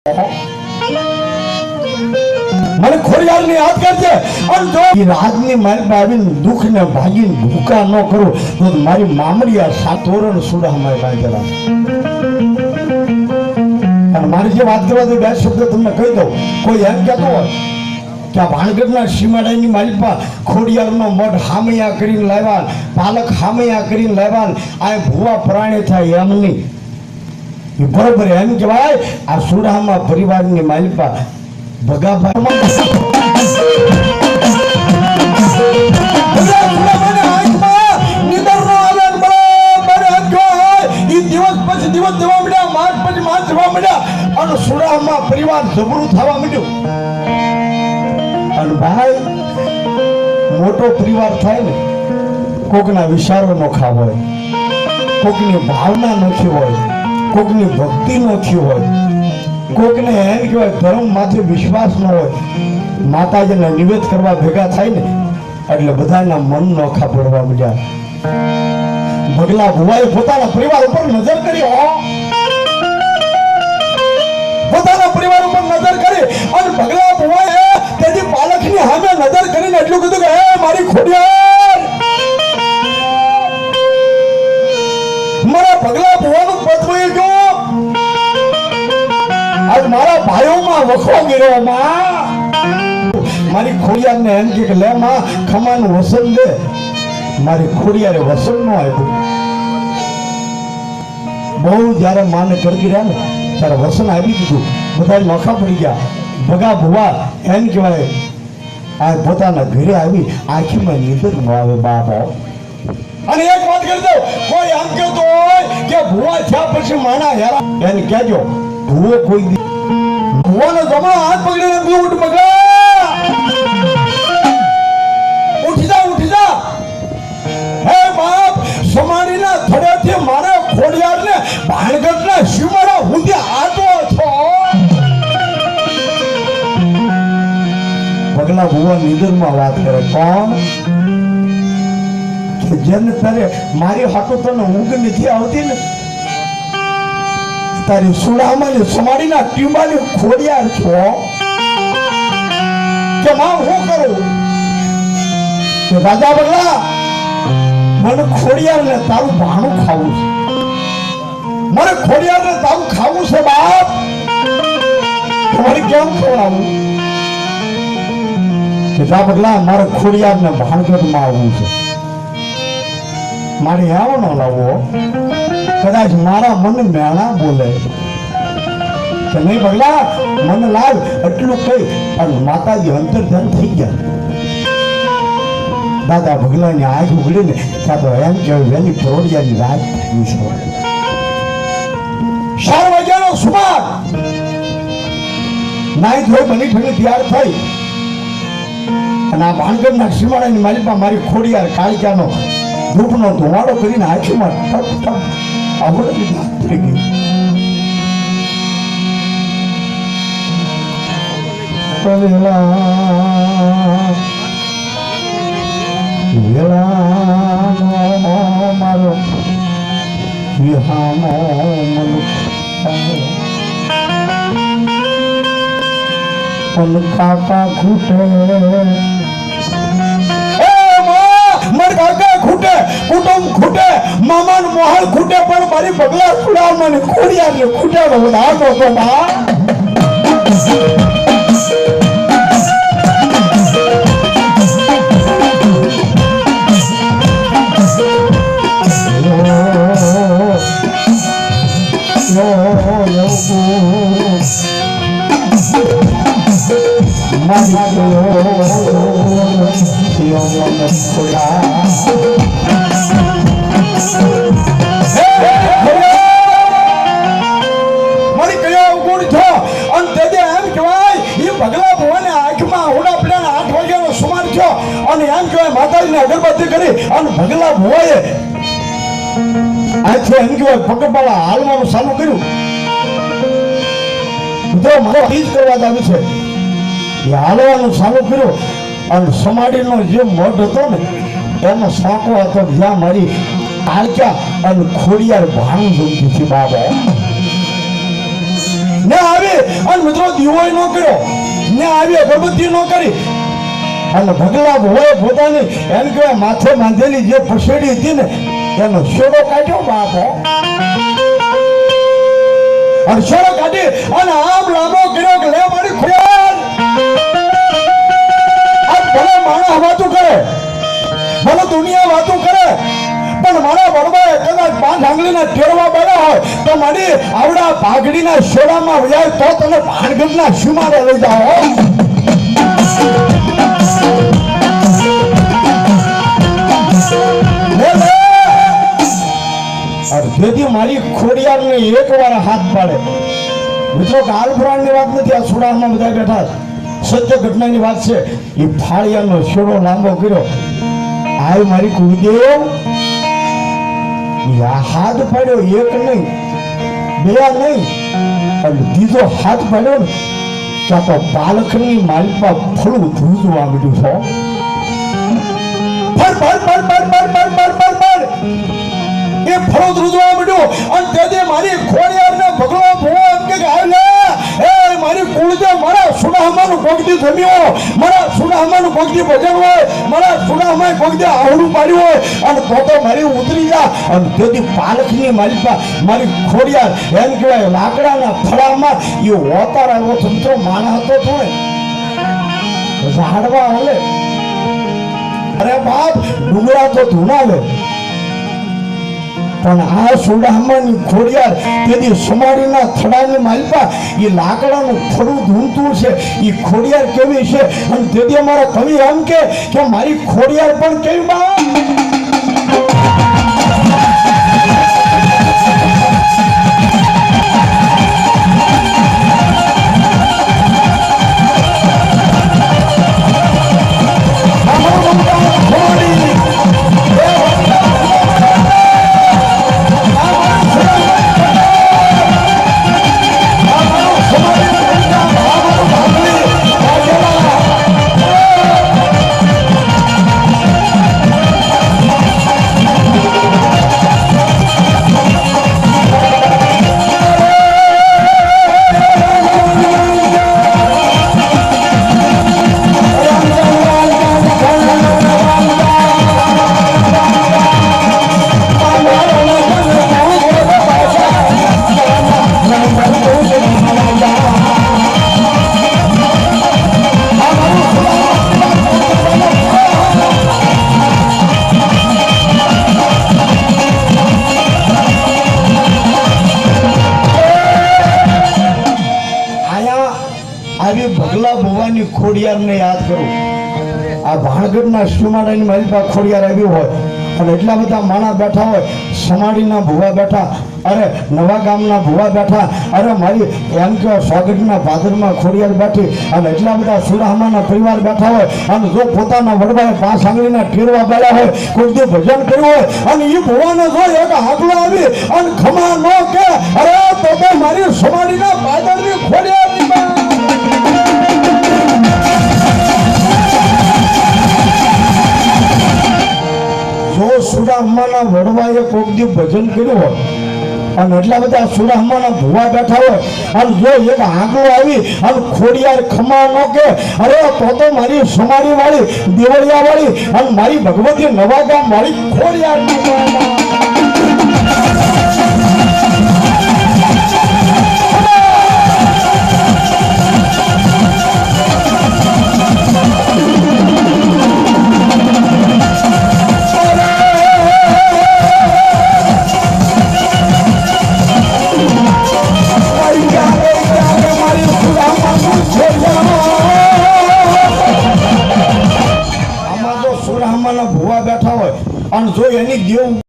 મને ખોડિયાર ની યાદ કરજે અને જો રાજની મારી આવીને દુઃખ ને ભાગીને ભૂકા ન કરું તો મારી મામડિયા સાતોરણ સુડા મારી બાજેલા અને મારી જે વાત કરવા દે બે શબ્દ તમને કહી દઉં કોઈ એમ કહેતો હોય કે આ ભાણગઢના સીમાડાની મારી પાસે ખોડિયારનો મઢ હામૈયા કરીને લાવ્યા પાલક હામૈયા કરીને લાવ્યા આ ભૂવા પ્રાણી થાય એમ નહીં બરોબર એમ કહેવાય આ સુડામાં પરિવારની માલિકા પરિવાર જબરું થવા માંડ્યું અને ભાઈ મોટો પરિવાર થાય ને કોકના વિચારો નોખા હોય, કોકની ભાવના નોખી હોય, કોકની ભક્તિ નોખી હોય, કોકને એમ કહેવાય ધર્મ માથે વિશ્વાસ ન હોય, માતાજીને નિવેદ કરવા ભેગા થાય ને એટલે બધાના મન નોખા પડવા મળ્યા. ભગલા ભુવાએ પોતાના પરિવાર ઉપર નજર કરી પોતાના પરિવાર ઉપર નજર કરી અને ભગલા ભુવાએ તેની પાલકની સામે નજર કરીને એટલું કીધું કે હે મારી ખોડિયાર, મારા ભગલા ભુવાનું પતવું ગયો આજ મારા ભાઈઓમાં વખો ગયો માં. મારી ખોડિયારને એમ કે લે માં ખમાનું વસન દે. મારી ખોડિયારે વસન ન આપ્યું. બહુ જયારે માને કરતી રહ્યા ને ત્યારે વસન આવી દીધું. બધા નોખા પડી ગયા. ભગા ભુવા એમ કહેવાય આ પોતાના ઘરે આવી આંખીમાં નિદર ન આવે બાપા. અને એક વાત કરી દઉં, કોઈ આમ કહેતો હોય કે ભુવા થયા પછી માણા હેરા એને કહેજો ભુવો કોઈ ભુવાનો જમણો હાથ પકડીને ઉઠ પકડા ઉઠી જા હે બાપ સમાણીના થડેથી મારે ખોડિયારને ભાણગઢના સીમાડા સુધી આટો છો. પગલા ભુવા નિદરમાં વાત કરે કોણ જેને તારે મારી હાટો તને ઊંઘ નથી આવતી ને તારી સુડામાં ને સમાડીના ટીંબાની ખોડિયાર છો કે માં હું કરું કે રાજા બગલા મને ખોડિયાર ને તારું ભાણું ખાવું છે, મને ખોડિયાર ને તારું ખાવું છે બાપ. તમારે કેમ ખવડાવું કે જા બગલા મારે ખોડિયાર ને ભાણગઢમાં આવવું છે, મારે આવો ન લાવવો. કદાચ મારા મન મેણા બોલે કે નહીં પગલા મને લાવ એટલું કઈ અને માતાજી અંતર ધ્યાન થઈ ગયા. દાદા ભગલાની આંખ ઉઘડીને ત્યાં તો એમ કહેવાય વેલી પરોડિયાની રાત થઈ છે. 4 વાગ્યાનો સુમાર નાઈ ધોઈ બની ઠંડી તૈયાર થઈ અને આ ભાણગઢના સીમાડાની માલિકા મારી ખોડિયાર કાળિયાનો ધૂપનો ધુમાડો કરીને આંખીમાં ટપ ટપ આવડી થઈ ગઈ. મારો વિહામો મન કાકા ખૂટે ખૂટે કુટુંબ ખૂટે મામાન મોહલ ખૂટે પણ મારી પગલા સુડામાં ને ખોડિયાર ને ખૂટે બધા તો બા. અગરબત્તી કરી અને ભગલા ભુવાએ આથી એમ કહેવાય પગપાળા હાલવાનું ચાલુ કર્યું. જો મારો ઈજ કરવા જ આવી છે એ હાલવાનું ચાલુ કર્યું અને સમાડીનો જે મઢ હતો ને એનો સાંકો હતો જ્યાં મારી કાળક્યા અને ખોડિયાર ભાણું જોઈ દીધી બાબા ને આવી આવી અને મિત્રો દીવોય ન કર્યો ને આવી અગરબત્તી ન કરી અને ભગલા ભોએ પોતાની એમ કહેવાય માથે બાંધેલી જે પસેડી હતી ને એનો શેડો કાઢ્યો બાપો અને શેડો કાઢી અને આમ લાંબો કર્યો કે લે મારી ખોયાર આ ભલે માણસ વાતું કરે ભલે દુનિયા વાતું કરે પણ મારા વડવાએ કદાચ 5 આંગળીના ટેરવા બેઠા હોય તો મારી આવડા ભાગડીના શેડામાં વજાય તો તને ભાણગઢના સીમાડે લઈ જાઓ જેથી મારી ખોડિયારને એકવાર હાથ પાડે મિત્રો કાલ પુરાણની વાત નથી આ સુડામાં બધા બેઠા સત્ય ઘટનાની વાત છે એ ફાળિયાનો શેડો લાંબો કર્યો આ મારી કુળદેવ હાથ પાડ્યો એક નહીં બે નહીં અને બીજો હાથ પાડ્યો ને ત્યાં તો બાલકની માલિકા ફળું ધ્રુજવા માંડ્યું છે એ ફળો ધ્રુજવા માંડ્યો અને તેથી મારી ખોડિયારને ભગલો ભૂવો એમ કે આવે એ મારી કુળદેવ મારા સુડાહમાનું ભક્તિ જમ્યો મારા સુડાહમાનું ભક્તિ ભજન હોય મારા સુડાહમાએ ભક્તિ આવડું પાડ્યું હોય અને તો મારી ઉતરી જા અને તેથી પાલખની માલિકા મારી ખોડિયાર એમ કહેવાય લાકડાના ફળામાં એ ઓતાર આવ્યો મિત્રો માણસ હતો થોડે ઝાડવા હાલે અરે બાપ ડુંગરા તો ધૂનાવે પણ આ સુડાહમાની ખોડિયાર તેથી સમાડીના થડાની માલિકા એ લાકડાનું ફળું ધૂમતું છે એ ખોડિયાર કેવી છે અને તેથી અમારા કવિ એમ કે મારી ખોડિયાર પણ કેવી બા ભગલા ભુવાની ખોડિયારને યાદ કરું આ ભાણગઢના સીમાડાની માલિકા ખોડિયાર આવ્યું હોય અને એટલા બધા માણા બેઠા હોય સમાડીના ભુવા બેઠા અરે નવા ગામના ભુવા બેઠા અરે મારી એમ કે સ્વાગતના ભાદરમાં ખોડિયાર બેઠી અને એટલા બધા સુરાહમાના પરિવાર બેઠા હોય અને જો પોતાના વડવાએ 5 આંગળીના ટેરવા બેઠા હોય કોઈ જે ભજન કર્યું હોય અને એ ભુવાને જો એક હાકલો આવી અને ખમા ન કે અરે તો મારી સમાડીના ભાદરની ખોડિયારની જો સુરાહમાના વડવાએ કોક દી ભજન કર્યું હોય અને એટલા બધા સુરાહમાના ભુવા બેઠા હોય અને જો એક આંકડો આવી અને ખોડિયાર ખમા ન કે અરે તો મારી સમાડી વાળી દેવળિયા વાળી અને મારી ભગવતી નવા ગામ વાળી ખોડિયાર ભુવા બેઠા હોય અને જો એની દેવ